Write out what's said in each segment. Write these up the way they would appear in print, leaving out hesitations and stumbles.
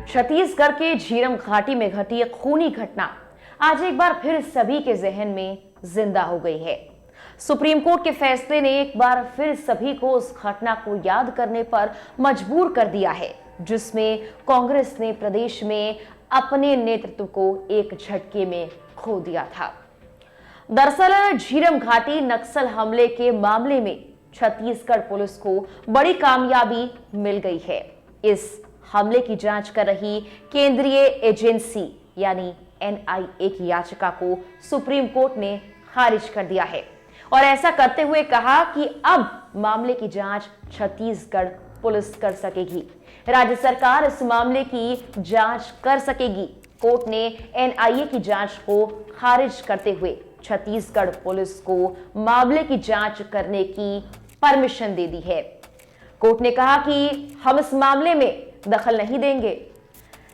छत्तीसगढ़ के झीरम घाटी में घटी एक खूनी घटना आज एक बार फिर सभी के जहन में जिंदा हो गई है। सुप्रीम कोर्ट के फैसले ने एक बार फिर सभी को उस घटना को याद करने पर मजबूर कर दिया है, जिसमें कांग्रेस ने प्रदेश में अपने नेतृत्व को एक झटके में खो दिया था। दरअसल झीरम घाटी नक्सल हमले के मामले में छत्तीसगढ़ पुलिस को बड़ी कामयाबी मिल गई है। इस हमले की जांच कर रही केंद्रीय एजेंसी यानी NIA की याचिका को सुप्रीम कोर्ट ने खारिज कर दिया है और ऐसा करते हुए कहा कि अब मामले की जांच छत्तीसगढ़ पुलिस कर सकेगी। राज्य सरकार इस मामले की जांच कर सकेगी। कोर्ट ने NIA की जांच को खारिज करते हुए छत्तीसगढ़ पुलिस को मामले की जांच करने की परमिशन दे दी है। कोर्ट ने कहा कि हम इस मामले में दखल नहीं देंगे।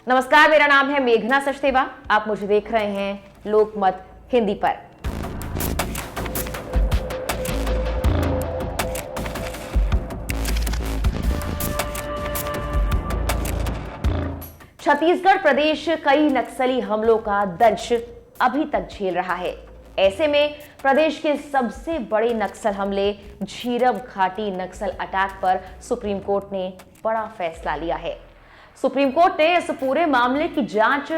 नमस्कार, मेरा नाम है मेघना सचदेवा। आप मुझे देख रहे हैं लोकमत हिंदी पर। छत्तीसगढ़ प्रदेश कई नक्सली हमलों का दंश अभी तक झेल रहा है। ऐसे में प्रदेश के सबसे बड़े नक्सल हमले झीरम घाटी नक्सल अटैक पर सुप्रीम कोर्ट ने बड़ा फैसला लिया है। सुप्रीम कोर्ट ने इस पूरे मामले की जांच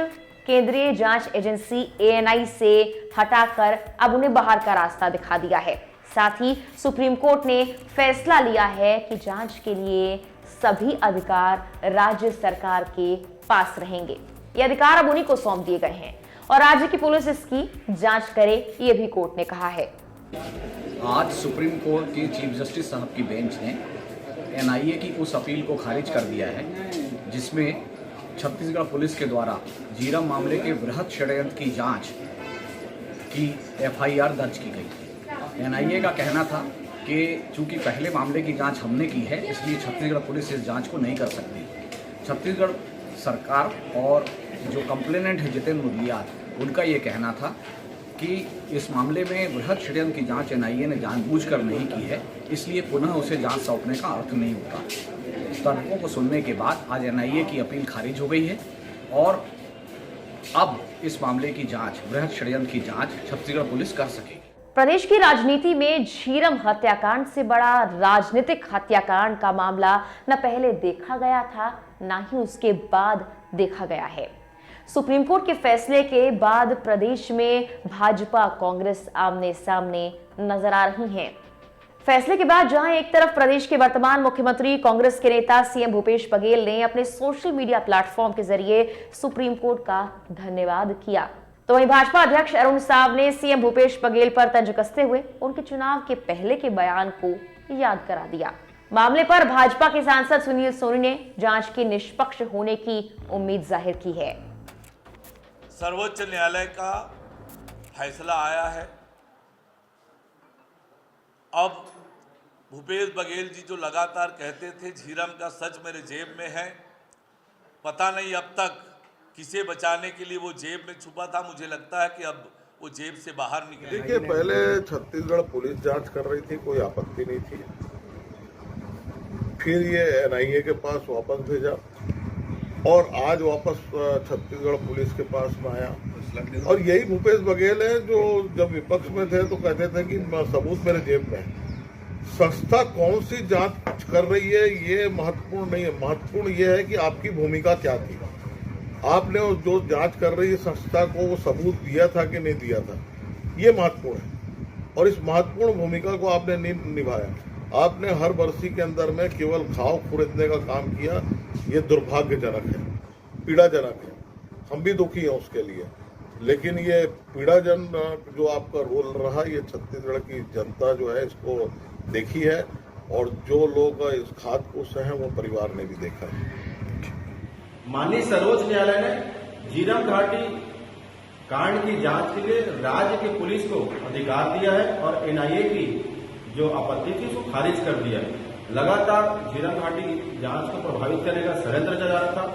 केंद्रीय जांच एजेंसी ANI से हटाकर अब उन्हें बाहर का रास्ता दिखा दिया है। साथ ही सुप्रीम कोर्ट ने फैसला लिया है कि जांच के लिए सभी अधिकार राज्य सरकार के पास रहेंगे। ये अधिकार अब उन्हीं को सौंप दिए गए हैं और राज्य की पुलिस इसकी जांच करे, ये भी कोर्ट ने कहा है। आज सुप्रीम कोर्ट के चीफ जस्टिस साहब की बेंच ने NIA की उस अपील को खारिज कर दिया है जिसमें छत्तीसगढ़ पुलिस के द्वारा झीरम मामले के बृहद षड्यंत्र की जांच की FIR दर्ज की गई थी। NIA का कहना था कि चूंकि पहले मामले की जांच हमने की है, इसलिए छत्तीसगढ़ पुलिस इस जांच को नहीं कर सकती। छत्तीसगढ़ सरकार और जो कंप्लेनेंट है जितेंद्र मुदलियार, उनका ये कहना था कि इस मामले में बृहद षड्यंत्र की जांच NIA ने जानबूझकर नहीं की है, इसलिए पुनः उसे जांच सौंपने का अर्थ नहीं होता। तर्कों को सुनने के बाद आज NIA की अपील खारिज हो गई है और अब इस मामले की जांच, बृहद षड्यंत्र की जांच छत्तीसगढ़ पुलिस कर सकेगी। प्रदेश की राजनीति में झीरम हत्याकांड से बड़ा राजनीतिक हत्याकांड का मामला न पहले देखा गया था, न ही उसके बाद देखा गया है। सुप्रीम कोर्ट के फैसले के बाद प्रदेश में भाजपा कांग्रेस आमने सामने नजर आ रही हैं। फैसले के बाद जहां एक तरफ प्रदेश के वर्तमान मुख्यमंत्री कांग्रेस के नेता CM भूपेश बघेल ने अपने सोशल मीडिया प्लेटफॉर्म के जरिए सुप्रीम कोर्ट का धन्यवाद किया, तो वहीं भाजपा अध्यक्ष अरुण साव ने CM भूपेश बघेल पर तंज कसते हुए उनके चुनाव के पहले के बयान को याद करा दिया। मामले पर भाजपा के सांसद सुनील सोनी ने जांच के निष्पक्ष होने की उम्मीद जाहिर की है। सर्वोच्च न्यायालय का फैसला आया है। अब भूपेश बघेल जी जो लगातार कहते थे झीरम का सच मेरे जेब में है, पता नहीं अब तक किसे बचाने के लिए वो जेब में छुपा था। मुझे लगता है कि अब वो जेब से बाहर निकले। देखिए, पहले छत्तीसगढ़ पुलिस जांच कर रही थी, कोई आपत्ति नहीं थी। फिर ये NIA के पास वापस भेजा और आज वापस छत्तीसगढ़ पुलिस के पास में आया। और यही भूपेश बघेल है जो जब विपक्ष में थे तो कहते थे कि सबूत मेरे जेब में है। संस्था कौन सी जांच कर रही है ये महत्वपूर्ण नहीं है, महत्वपूर्ण ये है कि आपकी भूमिका क्या थी। आपने जो जांच कर रही है संस्था को वो सबूत दिया था कि नहीं दिया था, ये महत्वपूर्ण है। और इस महत्वपूर्ण भूमिका को आपने नहीं निभाया। आपने हर बरसी के अंदर में केवल घाव खुरेदने का काम किया। ये दुर्भाग्यजनक है, पीड़ाजनक है। हम भी दुखी हैं उसके लिए, लेकिन ये पीड़ाजनक जो आपका रोल रहा, ये छत्तीसगढ़ की जनता जो है इसको देखी है और जो लोग इस खाद को सहे वो परिवार ने भी देखा है। माननीय सर्वोच्च न्यायालय ने झीरम घाटी कांड की जांच के लिए राज्य की पुलिस को अधिकार दिया है और NIA की जो आपत्ति थी उसको खारिज कर दिया है। लगातार झीरम घाटी जांच को प्रभावित करने का षड्यंत्र चल रहा था।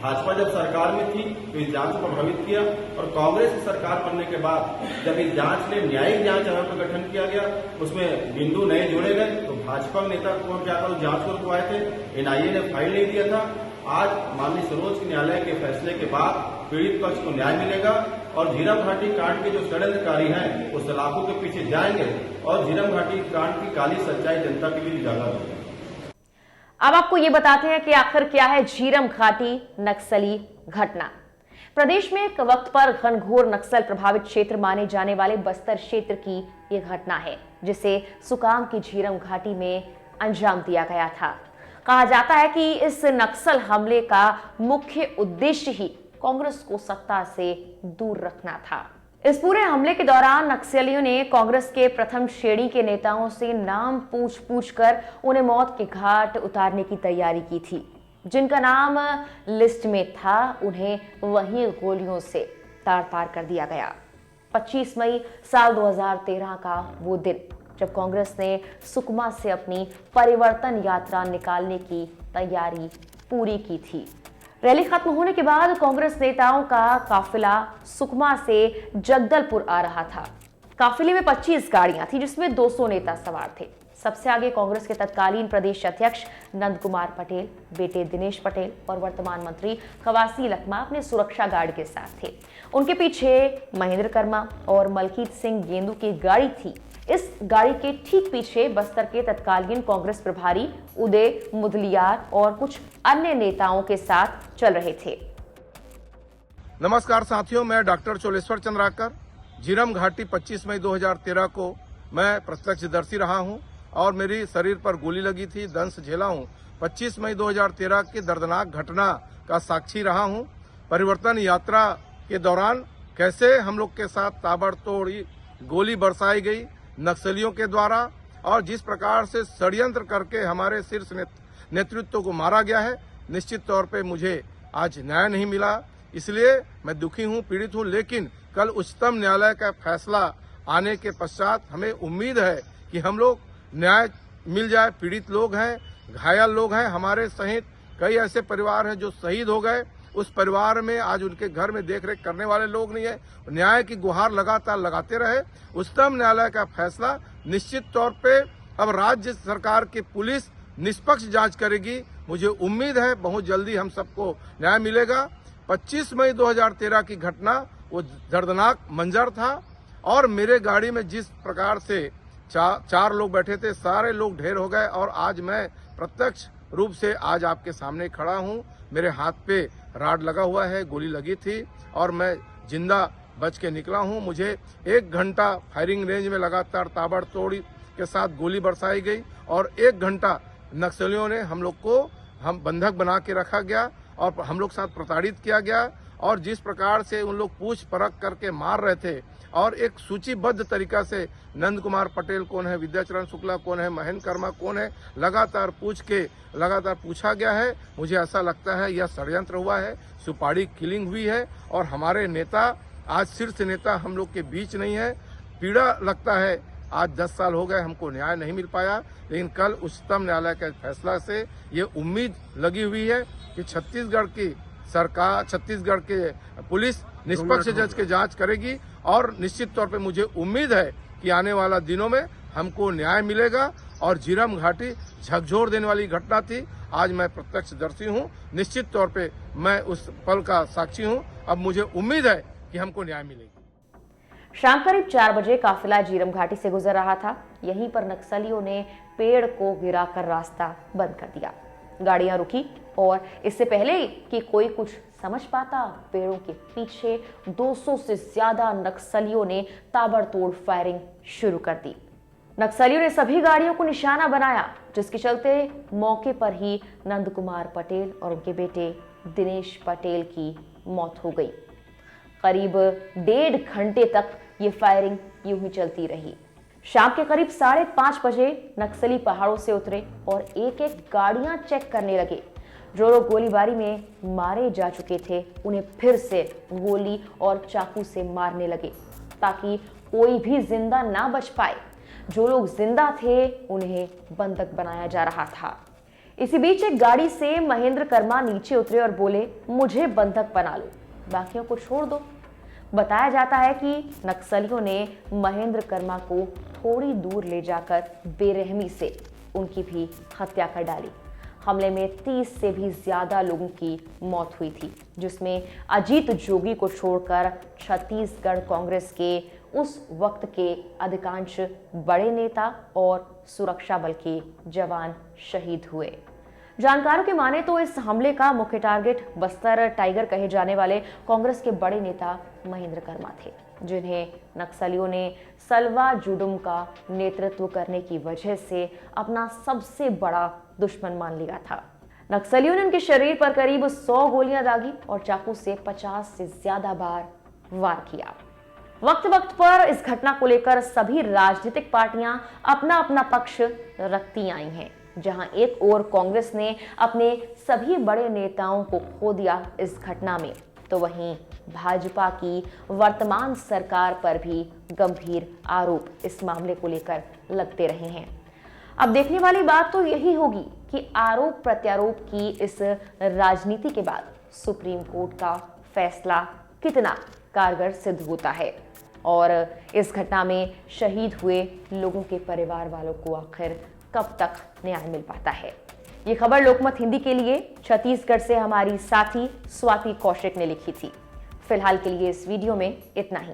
भाजपा जब सरकार में थी तो इस जांच को प्रभावित किया और कांग्रेस की सरकार बनने के बाद जब इस जांच में न्यायिक जांच आयोग का गठन किया गया, उसमें बिंदु नए जोड़े गए तो भाजपा नेता को क्या था, जांच को रुकवाए थे। NIA ने फाइल नहीं दिया था। आज माननीय सर्वोच्च न्यायालय के फैसले के बाद पीड़ित पक्ष को न्याय मिलेगा और झीरम घाटी कांड के जो षड्यंत्रकारी हैं वो सलाखों के पीछे जाएंगे और झीरम घाटी कांड की काली सच्चाई जनता के लिए उजागर होगी। अब आपको ये बताते हैं कि आखिर क्या है झीरम घाटी नक्सली घटना। प्रदेश में एक वक्त पर घनघोर नक्सल प्रभावित क्षेत्र माने जाने वाले बस्तर क्षेत्र की ये घटना है, जिसे सुकाम की झीरम घाटी में अंजाम दिया गया था। कहा जाता है कि इस नक्सल हमले का मुख्य उद्देश्य ही कांग्रेस को सत्ता से दूर रखना था। इस पूरे हमले के दौरान नक्सलियों ने कांग्रेस के प्रथम श्रेणी के नेताओं से नाम पूछ कर उन्हें मौत के घाट उतारने की तैयारी की थी। जिनका नाम लिस्ट में था उन्हें वहीं गोलियों से तार-तार कर दिया गया। 25 मई साल 2013 का वो दिन जब कांग्रेस ने सुकमा से अपनी परिवर्तन यात्रा निकालने की तैयारी पूरी की थी। रैली खत्म होने के बाद कांग्रेस नेताओं का काफिला सुकमा से जगदलपुर आ रहा था। काफिले में 25 गाड़ियां थी, जिसमें 200 नेता सवार थे। सबसे आगे कांग्रेस के तत्कालीन प्रदेश अध्यक्ष नंद कुमार पटेल, बेटे दिनेश पटेल और वर्तमान मंत्री खवासी लखमा अपने सुरक्षा गार्ड के साथ थे। उनके पीछे महेंद्र कर्मा और मलकीत सिंह गेंदू की गाड़ी थी। इस गाड़ी के ठीक पीछे बस्तर के तत्कालीन कांग्रेस प्रभारी उदय मुदलियार और कुछ अन्य नेताओं के साथ चल रहे थे। नमस्कार साथियों, मैं डॉक्टर चोलेश्वर चंद्राकर। झीरम घाटी 25 मई 2013 को मैं प्रत्यक्षदर्शी रहा हूं और मेरी शरीर पर गोली लगी थी, दंश झेला हूं। 25 मई 2013 की दर्दनाक घटना का साक्षी रहा हूं। परिवर्तन यात्रा के दौरान कैसे हम लोग के साथ ताबड़तोड़ गोली बरसाई गई नक्सलियों के द्वारा और जिस प्रकार से षड्यंत्र करके हमारे शीर्ष नेतृत्व को मारा गया है, निश्चित तौर पे मुझे आज न्याय नहीं मिला। इसलिए मैं दुखी हूं, पीड़ित हूं। लेकिन कल उच्चतम न्यायालय का फैसला आने के पश्चात हमें उम्मीद है कि हम लोग न्याय मिल जाए। पीड़ित लोग हैं, घायल लोग हैं, हमारे सहित कई ऐसे परिवार हैं जो शहीद हो गए। उस परिवार में आज उनके घर में देखरेख करने वाले लोग नहीं है। न्याय की गुहार लगातार लगाते रहे। उच्चतम न्यायालय का फैसला निश्चित तौर पे अब राज्य सरकार की पुलिस निष्पक्ष जांच करेगी। मुझे उम्मीद है बहुत जल्दी हम सबको न्याय मिलेगा। 25 मई 2013 की घटना वो दर्दनाक मंजर था और मेरे गाड़ी में जिस प्रकार से चार लोग बैठे थे, सारे लोग ढेर हो गए और आज मैं प्रत्यक्ष रूप से आज आपके सामने खड़ा हूं। मेरे हाथ पे राड लगा हुआ है, गोली लगी थी और मैं जिंदा बच के निकला हूं। मुझे 1 घंटा फायरिंग रेंज में लगातार ताबड़तोड़ के साथ गोली बरसाई गई और 1 घंटा नक्सलियों ने हम बंधक बना के रखा गया और हम लोग साथ प्रताड़ित किया गया और जिस प्रकार से उन लोग पूछ परख करके मार रहे थे और एक सूचीबद्ध तरीका से नंद कुमार पटेल कौन है, विद्याचरण शुक्ला कौन है, महेंद्र कर्मा कौन है, लगातार पूछा गया है। मुझे ऐसा लगता है यह षड्यंत्र हुआ है, सुपारी किलिंग हुई है और हमारे नेता आज शीर्ष नेता हम लोग के बीच नहीं है। पीड़ा लगता है, आज 10 साल हो गए हमको न्याय नहीं मिल पाया, लेकिन कल उच्चतम न्यायालय के फैसला से ये उम्मीद लगी हुई है कि छत्तीसगढ़ के पुलिस निष्पक्ष जज के जांच करेगी और निश्चित तौर पे मुझे उम्मीद है कि आने वाला दिनों में हमको न्याय मिलेगा। और झीरम घाटी झकझोर देने वाली घटना थी, आज मैं प्रत्यक्षदर्शी हूं। निश्चित तौर पे मैं उस पल का साक्षी हूं। अब मुझे उम्मीद है कि हमको न्याय मिलेगी। शाम करीब 4 बजे काफिला झीरम घाटी से गुजर रहा था। यहीं पर नक्सलियों ने पेड़ को गिराकर रास्ता बंद कर दिया। गाड़ियां रुकी और इससे पहले कि कोई कुछ समझ पाता, पेड़ों के पीछे 200 से ज्यादा नक्सलियों ने ताबड़तोड़ फायरिंग शुरू कर दी। नक्सलियों ने सभी गाड़ियों को निशाना बनाया, जिसके चलते मौके पर ही नंद कुमार पटेल और उनके बेटे दिनेश पटेल की मौत हो गई। करीब 1.5 घंटे तक ये फायरिंग यूं ही चलती रही। शाम के करीब 5:30 बजे नक्सली पहाड़ों से उतरे और एक-एक गाड़ियां चेक करने लगे। जो लोग गोलीबारी में मारे जा चुके थे उन्हें फिर से गोली और चाकू से मारने लगे ताकि कोई भी जिंदा ना बच पाए। जो लोग जिंदा थे उन्हें बंधक बनाया जा रहा था। इसी बीच एक गाड़ी से महेंद्र कर्मा नीचे उतरे और बोले, मुझे बंधक बना लो, बाकियों को छोड़ दो। बताया जाता है कि नक्सलियों ने महेंद्र कर्मा को थोड़ी दूर ले जाकर बेरहमी से उनकी भी हत्या कर डाली। हमले में 30 से भी ज्यादा लोगों की मौत हुई थी, जिसमें अजीत जोगी को छोड़कर छत्तीसगढ़ कांग्रेस के उस वक्त के अधिकांश बड़े नेता और सुरक्षा बल के जवान शहीद हुए। जानकारों की माने तो इस हमले का मुख्य टारगेट बस्तर टाइगर कहे जाने वाले कांग्रेस के बड़े नेता महेंद्र कर्मा थे, जिन्हें नक्सलियों ने सलवा जुडुम का नेतृत्व करने की वजह से अपना सबसे बड़ा दुश्मन मान लिया था। नक्सलियों ने उनके शरीर पर करीब 100 गोलियां दागी और चाकू से 50 से ज्यादा बार वार किया। वक्त वक्त पर इस घटना को लेकर सभी राजनीतिक पार्टियां अपना अपना पक्ष रखती आई हैं। जहां एक ओर कांग्रेस ने अपने सभी बड़े नेताओं को खो दिया इस घटना में, तो वहीं भाजपा की वर्तमान सरकार पर भी गंभीर आरोप इस मामले को लेकर लगते रहे हैं। अब देखने वाली बात तो यही होगी कि आरोप प्रत्यारोप की इस राजनीति के बाद सुप्रीम कोर्ट का फैसला कितना कारगर सिद्ध होता है और इस घटना में शहीद हुए लोगों के परिवार वालों को आखिर कब तक न्याय मिल पाता है। ये खबर लोकमत हिंदी के लिए छत्तीसगढ़ से हमारी साथी स्वाति कौशिक ने लिखी थी। फिलहाल के लिए इस वीडियो में इतना ही।